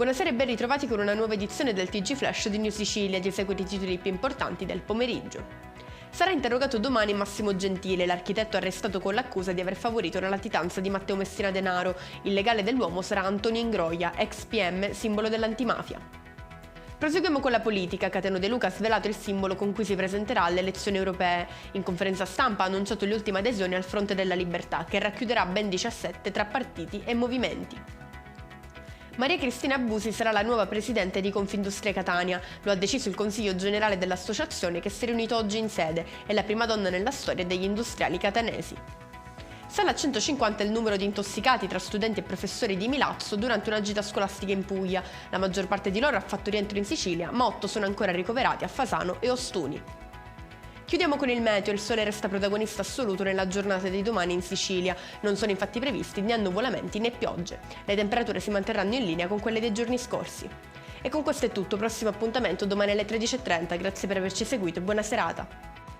Buonasera e ben ritrovati con una nuova edizione del TG Flash di New Sicilia. Ti eseguo i titoli più importanti del pomeriggio. Sarà interrogato domani Massimo Gentile, l'architetto arrestato con l'accusa di aver favorito la latitanza di Matteo Messina Denaro. Il legale dell'uomo sarà Antonio Ingroia, ex PM, simbolo dell'antimafia. Proseguiamo con la politica. Cateno De Luca ha svelato il simbolo con cui si presenterà alle elezioni europee. In conferenza stampa ha annunciato le ultime adesioni al Fronte della Libertà, che racchiuderà ben 17 tra partiti e movimenti. Maria Cristina Busi sarà la nuova presidente di Confindustria Catania. Lo ha deciso il Consiglio Generale dell'associazione, che si è riunito oggi in sede. È la prima donna nella storia degli industriali catanesi. Sale a 150 il numero di intossicati tra studenti e professori di Milazzo durante una gita scolastica in Puglia. La maggior parte di loro ha fatto rientro in Sicilia, ma 8 sono ancora ricoverati a Fasano e Ostuni. Chiudiamo con il meteo. Il sole resta protagonista assoluto nella giornata di domani in Sicilia. Non sono infatti previsti né annuvolamenti né piogge. Le temperature si manterranno in linea con quelle dei giorni scorsi. E con questo è tutto. Prossimo appuntamento domani alle 13:30. Grazie per averci seguito e buona serata.